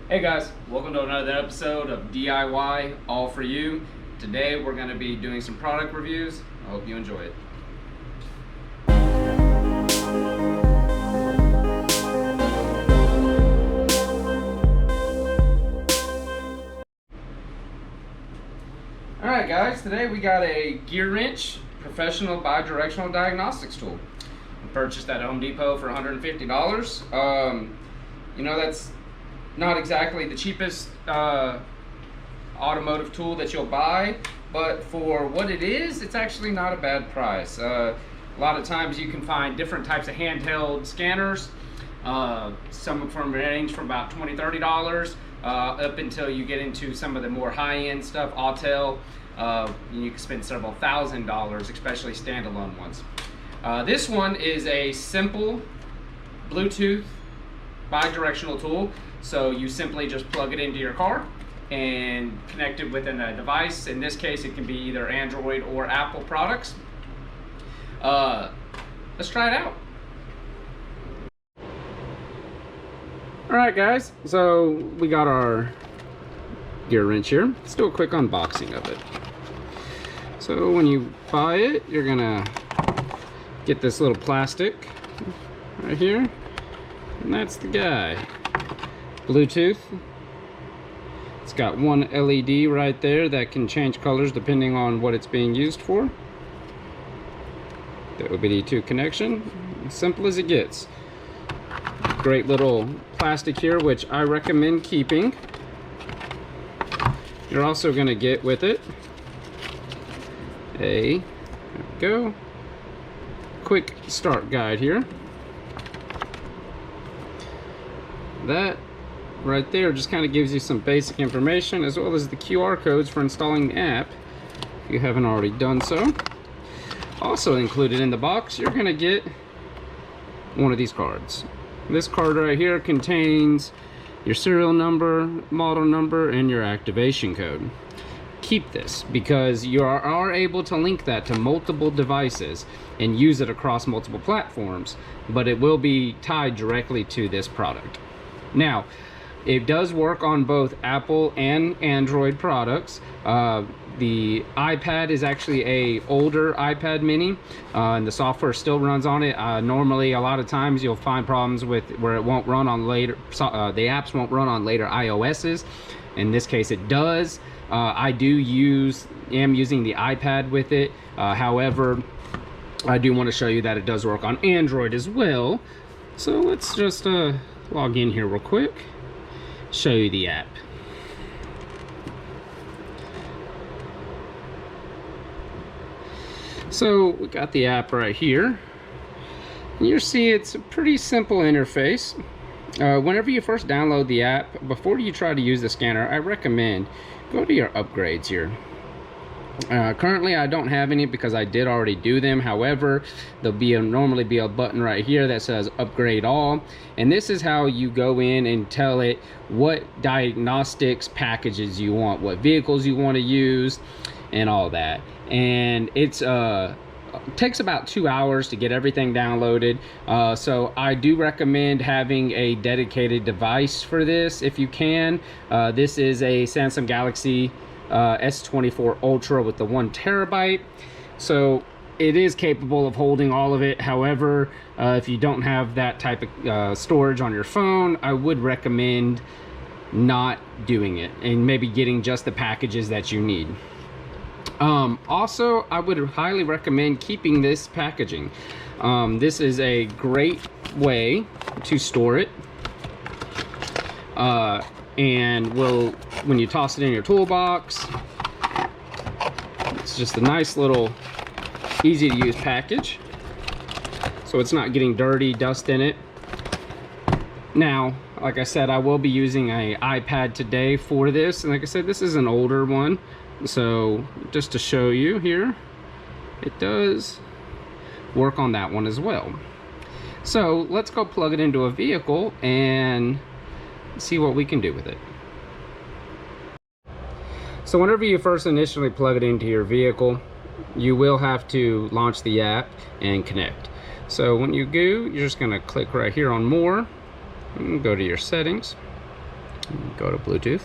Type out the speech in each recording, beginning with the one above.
Hey guys, welcome to another episode of DIY All For You. Today we're going to be doing some product reviews. I hope you enjoy it. Alright guys, today we got a GearWrench professional bi-directional diagnostics tool. I purchased at Home Depot for $150. You know, that's not exactly the cheapest automotive tool that you'll buy, but for what it is, it's actually not a bad price. A lot of times you can find different types of handheld scanners. Some of them range from about $20–$30 up until you get into some of the more high-end stuff, Autel. You can spend several $1,000s, especially standalone ones. This one is a simple Bluetooth bi-directional tool. So you simply just plug it into your car and connect it within a device. In this case, it can be either Android or Apple products. Let's try it out. All right, guys. So we got our GearWrench here. Let's do a quick unboxing of it. So when you buy it, you're gonna get this little plastic right here, and that's the guy. Bluetooth. It's got one LED right there that can change colors depending on what it's being used for. The OBD2 connection, as simple as it gets. Great little plastic here, which I recommend keeping. You're also going to get with it a, there we go, quick start guide here. That right there just kind of gives you some basic information, as well as the QR codes for installing the app if you haven't already done so. Also included in the box, you're going to get one of these cards. This card right here contains your serial number, model number, and your activation code. Keep this because you are able to link that to multiple devices and use it across multiple platforms, but it will be tied directly to this product. Now, it does work on both Apple and Android products. The iPad is actually a older iPad mini, and the software still runs on it. Normally, a lot of times you'll find problems with where it won't run on later, the apps won't run on later iOS's. In this case, it does. I am using the iPad with it. However, I do want to show you that it does work on Android as well. So let's just log in here real quick, show you the app. So we got the app right here. And you see it's a pretty simple interface. Whenever you first download the app, before you try to use the scanner, I recommend go to your upgrades here. Currently I don't have any because I did already do them. However, there'll normally be a button right here that says upgrade all, and this is how you go in and tell it what diagnostics packages you want, what vehicles you want to use, and all that. And it's takes about 2 hours to get everything downloaded, so I do recommend having a dedicated device for this if you can. This is a Samsung Galaxy S24 Ultra with the 1 terabyte, so it is capable of holding all of it. However, if you don't have that type of storage on your phone, I would recommend not doing it and maybe getting just the packages that you need. Also, I would highly recommend keeping this packaging. This is a great way to store it, and when you toss it in your toolbox, it's just a nice little easy to use package, so it's not getting dirty, dust in it. Now, like I said, I will be using an iPad today for this, and like I said, this is an older one, so just to show you here, it does work on that one as well. So let's go plug it into a vehicle and see what we can do with it. So whenever you first initially plug it into your vehicle, you will have to launch the app and connect. So when you go, you're just going to click right here on more and go to your settings. Go to Bluetooth.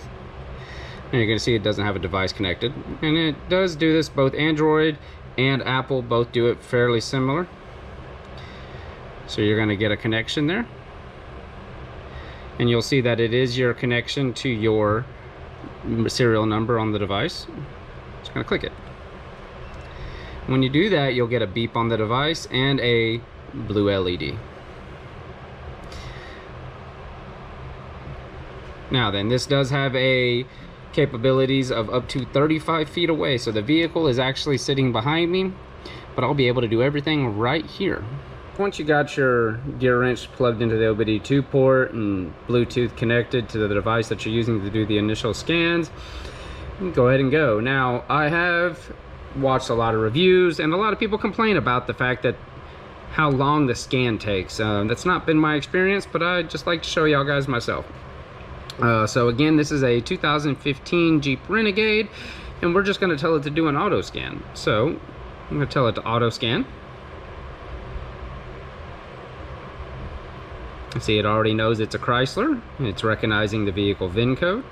And you're going to see it doesn't have a device connected. And it does do this, both Android and Apple both do it fairly similar. So you're going to get a connection there. And you'll see that it is your connection to your serial number on the device. Just going to click it. When you do that, you'll get a beep on the device and a blue LED. Now then, this does have a capabilities of up to 35 feet away, so the vehicle is actually sitting behind me, but I'll be able to do everything right here. Once you got your GearWrench plugged into the OBD2 port and Bluetooth connected to the device that you're using to do the initial scans, go ahead and go. Now, I have watched a lot of reviews, and a lot of people complain about the fact that how long the scan takes. That's not been my experience, but I just like to show y'all guys myself. So again, this is a 2015 Jeep Renegade, and we're just going to tell it to do an auto scan. So I'm going to tell it to auto scan. See, it already knows it's a Chrysler. It's recognizing the vehicle VIN code.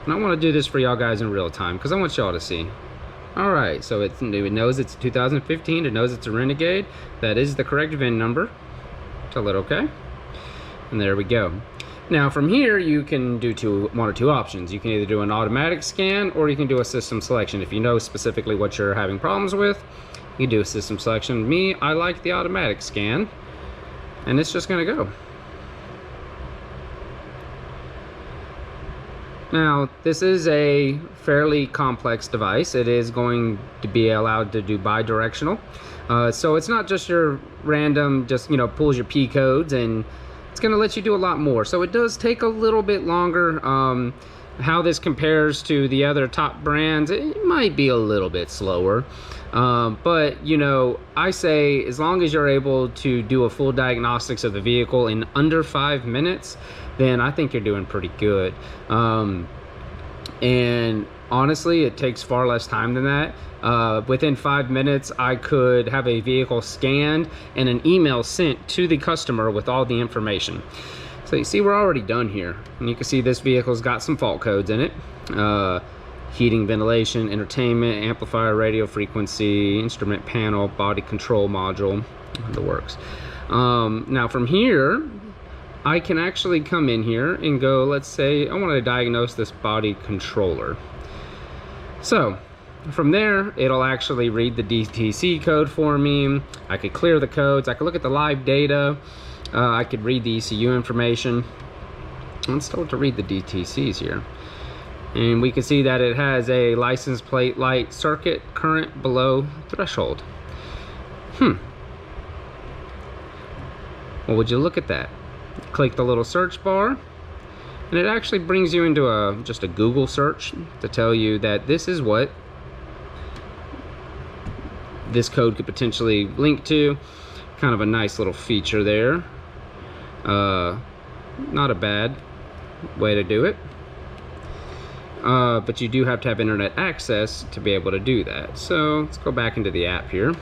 And I want to do this for y'all guys in real time because I want y'all to see. Alright, so it knows it's 2015. It knows it's a Renegade. That is the correct VIN number. Tell it okay. And there we go. Now from here you can do one or two options. You can either do an automatic scan or you can do a system selection. If you know specifically what you're having problems with, you do a system selection. Me, I like the automatic scan, and it's just going to go. Now, this is a fairly complex device. It is going to be allowed to do bi-directional. So it's not just your random, just, pulls your P codes, and it's going to let you do a lot more. So it does take a little bit longer. How this compares to the other top brands, it might be a little bit slower. But I say as long as you're able to do a full diagnostics of the vehicle in under 5 minutes, then I think you're doing pretty good. And honestly, it takes far less time than that. Within 5 minutes, I could have a vehicle scanned and an email sent to the customer with all the information. So you see, we're already done here, and you can see this vehicle's got some fault codes in it. Heating, ventilation, entertainment, amplifier, radio frequency, instrument panel, body control module, the works. Now from here, I can actually come in here and go, let's say I want to diagnose this body controller. So from there, it'll actually read the DTC code for me. I could clear the codes. I could look at the live data. I could read the ECU information. Let's start to read the DTCs here. And we can see that it has a license plate light circuit current below threshold. Well, would you look at that? Click the little search bar, and it actually brings you into just a Google search to tell you that this is what this code could potentially link to. Kind of a nice little feature there. Not a bad way to do it. But you do have to have internet access to be able to do that. So let's go back into the app here.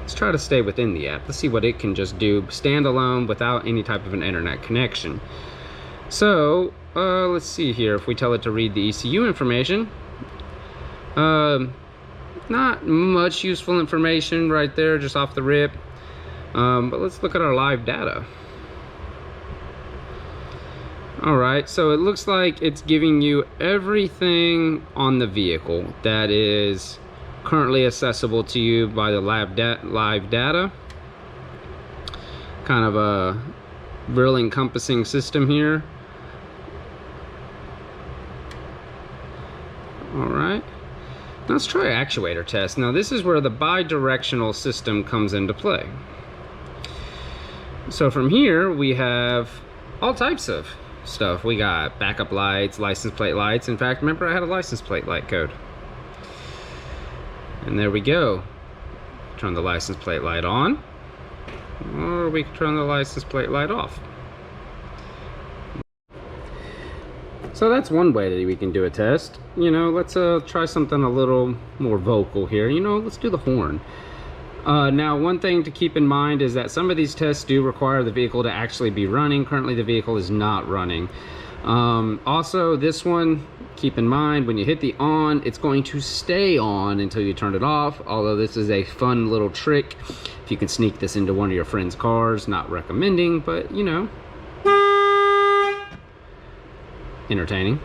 Let's try to stay within the app. Let's see what it can just do standalone without any type of an internet connection. So let's see here. If we tell it to read the ECU information, not much useful information right there, just off the rip. But let's look at our live data. Alright, so it looks like it's giving you everything on the vehicle that is currently accessible to you by the live data. Kind of a real encompassing system here. Alright, let's try actuator test. Now this is where the bi-directional system comes into play. So from here we have all types of stuff. We got backup lights, license plate lights. In fact, remember I had a license plate light code. And there we go. Turn the license plate light on, or we can turn the license plate light off. So that's one way that we can do a test. Let's try something a little more vocal here. Let's do the horn. Now, one thing to keep in mind is that some of these tests do require the vehicle to actually be running. Currently, the vehicle is not running. Also, this one, keep in mind, when you hit the on, it's going to stay on until you turn it off. Although this is a fun little trick. If you can sneak this into one of your friend's cars, not recommending, but you know, entertaining.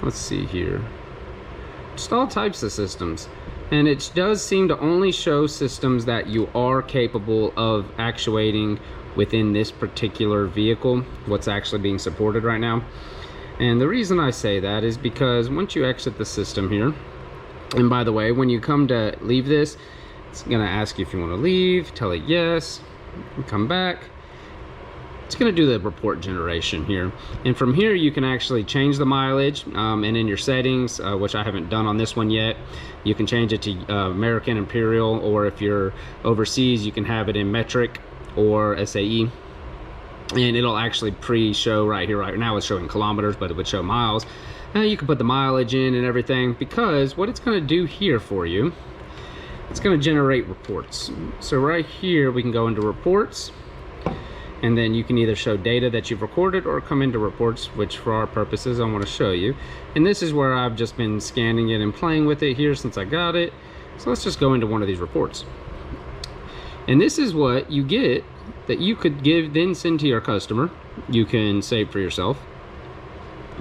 Let's see here. Just all types of systems. And it does seem to only show systems that you are capable of actuating within this particular vehicle, what's actually being supported right now. And the reason I say that is because once you exit the system here, and by the way, when you come to leave this, it's gonna ask you if you want to leave, tell it yes, and come back. It's going to do the report generation here, and from here you can actually change the mileage, and in your settings, which I haven't done on this one yet, you can change it to American, Imperial, or if you're overseas you can have it in metric or SAE, and it'll actually pre-show right here. Right now it's showing kilometers, but it would show miles. Now you can put the mileage in and everything, because what it's going to do here for you, it's going to generate reports. So right here we can go into reports, and then you can either show data that you've recorded or come into reports, which for our purposes I want to show you. And this is where I've just been scanning it and playing with it here since I got it. So let's just go into one of these reports. And this is what you get that you could then send to your customer. You can save for yourself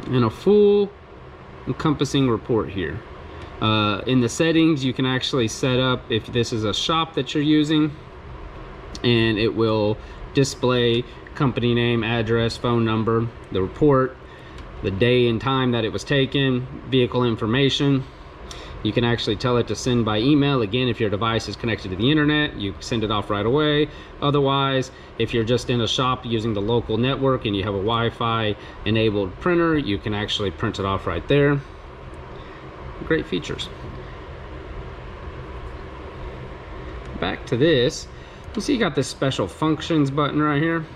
in a full encompassing report here. In the settings, you can actually set up if this is a shop that you're using, and it will display company name, address, phone number, the report, the day and time that it was taken, vehicle information. You can actually tell it to send by email. Again, if your device is connected to the internet, you send it off right away. Otherwise, if you're just in a shop using the local network and you have a Wi-Fi enabled printer, you can actually print it off right there. Great features. Back to this. You see you got this special functions button right here.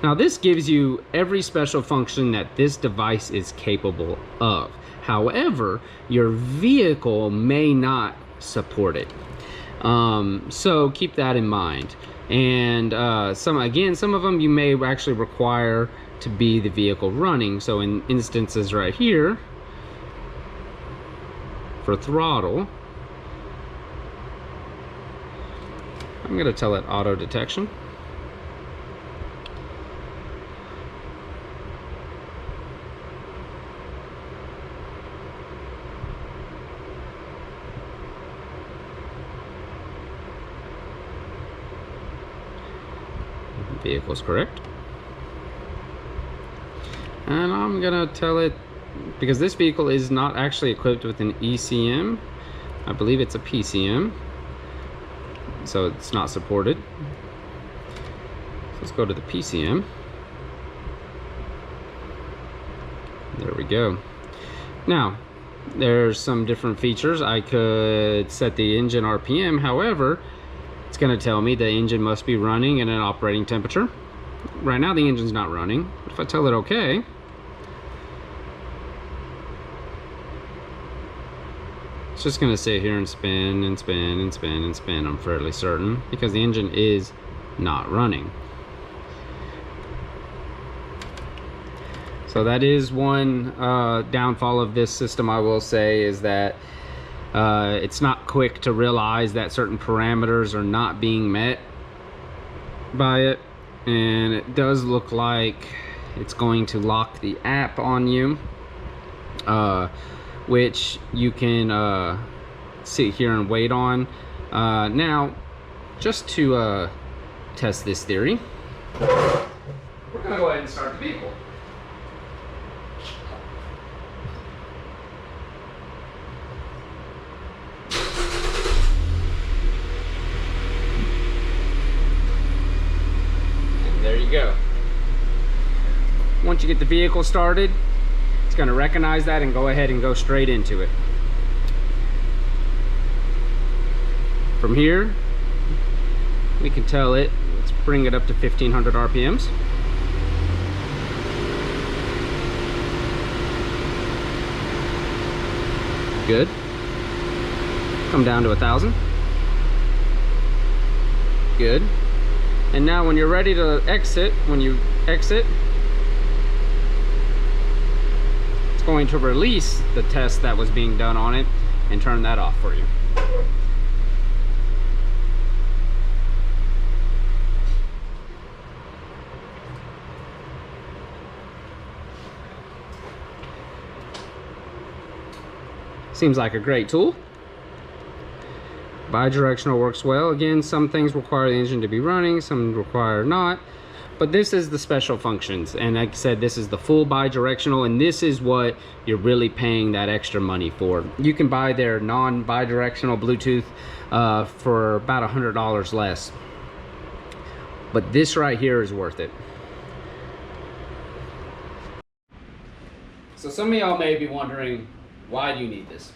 Now this gives you every special function that this device is capable of. However, your vehicle may not support it. So keep that in mind. And some of them you may actually require to be the vehicle running. So in instances right here, for throttle, I'm going to tell it auto detection. Vehicle's correct. And I'm going to tell it, because this vehicle is not actually equipped with an ECM, I believe it's a PCM. So it's not supported. So let's go to the PCM. There we go. Now, there's some different features. I could set the engine RPM. However, it's going to tell me the engine must be running at an operating temperature. Right now the engine's not running. If I tell it OK, it's just going to sit here and spin and spin and spin and spin, I'm fairly certain, because the engine is not running. So that is one downfall of this system, I will say, is that it's not quick to realize that certain parameters are not being met by it. And it does look like it's going to lock the app on you, which you can sit here and wait on. Now, just to test this theory, we're going to go ahead and start the vehicle. And there you go. Once you get the vehicle started, it's going to recognize that and go ahead and go straight into it. From here, we can tell it, let's bring it up to 1500 RPMs. Good. Come down to 1,000. Good. And now when you're ready to exit, when you exit, it's going to release the test that was being done on it and turn that off for you. Seems like a great tool. Bi-directional works well. Again, some things require the engine to be running, some require not. But this is the special functions. And like I said, this is the full bi-directional, and this is what you're really paying that extra money for. You can buy their non-bi-directional Bluetooth for about $100 less. But this right here is worth it. So some of y'all may be wondering, why do you need this?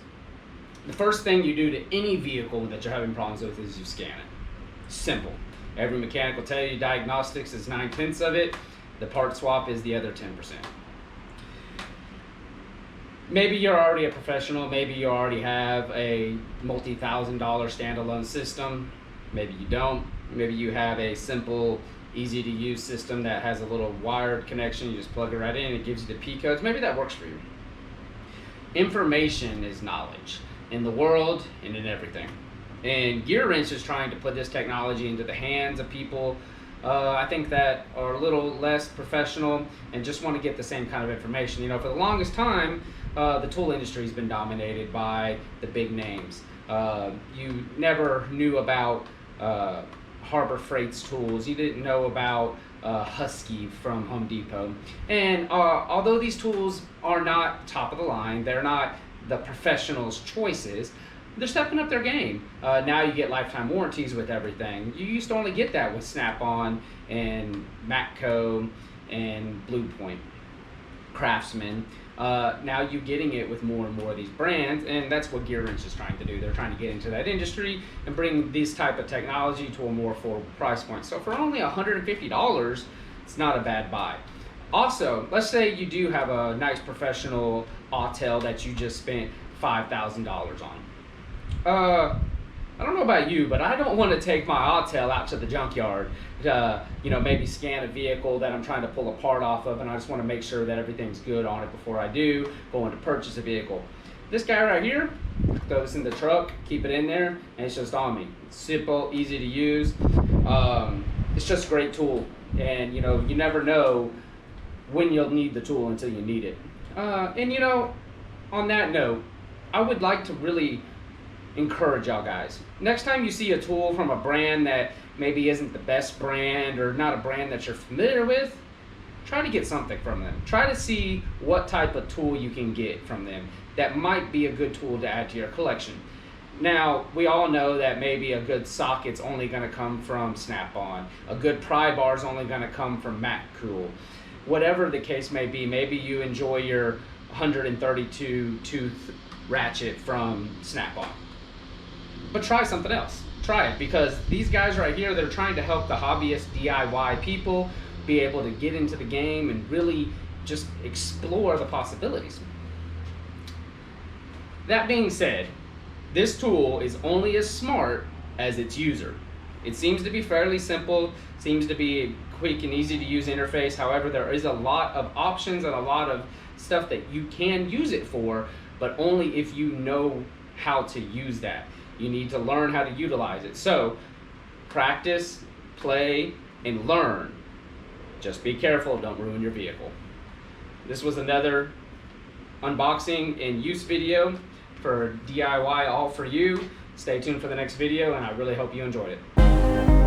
The first thing you do to any vehicle that you're having problems with is you scan it. Simple. Every mechanic will tell you diagnostics is 9/10 of it. The part swap is the other 10%. Maybe you're already a professional. Maybe you already have a multi-$1,000 standalone system. Maybe you don't. Maybe you have a simple, easy to use system that has a little wired connection. You just plug it right in and it gives you the P codes. Maybe that works for you. Information is knowledge in the world and in everything. And GearWrench is trying to put this technology into the hands of people, I think, that are a little less professional and just want to get the same kind of information. You know, for the longest time, the tool industry has been dominated by the big names. You never knew about Harbor Freight's tools. You didn't know about Husky from Home Depot. And although these tools are not top of the line, they're not the professionals' choices, they're stepping up their game. Now you get lifetime warranties with everything. You used to only get that with Snap-on and Matco and Blue Point, Craftsman. Now you're getting it with more and more of these brands, and that's what GearWrench is trying to do. They're trying to get into that industry and bring this type of technology to a more affordable price point. So for only $150, it's not a bad buy. Also, let's say you do have a nice professional Autel that you just spent $5,000 on. I don't know about you, but I don't want to take my Autel out to the junkyard to, you know, maybe scan a vehicle that I'm trying to pull a part off of, and I just want to make sure that everything's good on it before I do go in to purchase a vehicle. This guy right here, throw this in the truck, keep it in there, and it's just on me. It's simple, easy to use. It's just a great tool, and you know, you never know when you'll need the tool until you need it. And you know, on that note, I would like to really encourage y'all guys. Next time you see a tool from a brand that maybe isn't the best brand or not a brand that you're familiar with, try to get something from them. Try to see what type of tool you can get from them that might be a good tool to add to your collection. Now, we all know that maybe a good socket's only going to come from Snap-on. A good pry bar is only going to come from Matco. Whatever the case may be, maybe you enjoy your 132 tooth ratchet from Snap-on. But try something else. Try it, because these guys right here, they're trying to help the hobbyist DIY people be able to get into the game and really just explore the possibilities. That being said, this tool is only as smart as its user. It seems to be fairly simple, seems to be a quick and easy to use interface. However, there is a lot of options and a lot of stuff that you can use it for, but only if you know how to use that. You need to learn how to utilize it. So practice, play, and learn. Just be careful, don't ruin your vehicle. This was another unboxing and use video for DIY all for you. Stay tuned for the next video, and I really hope you enjoyed it.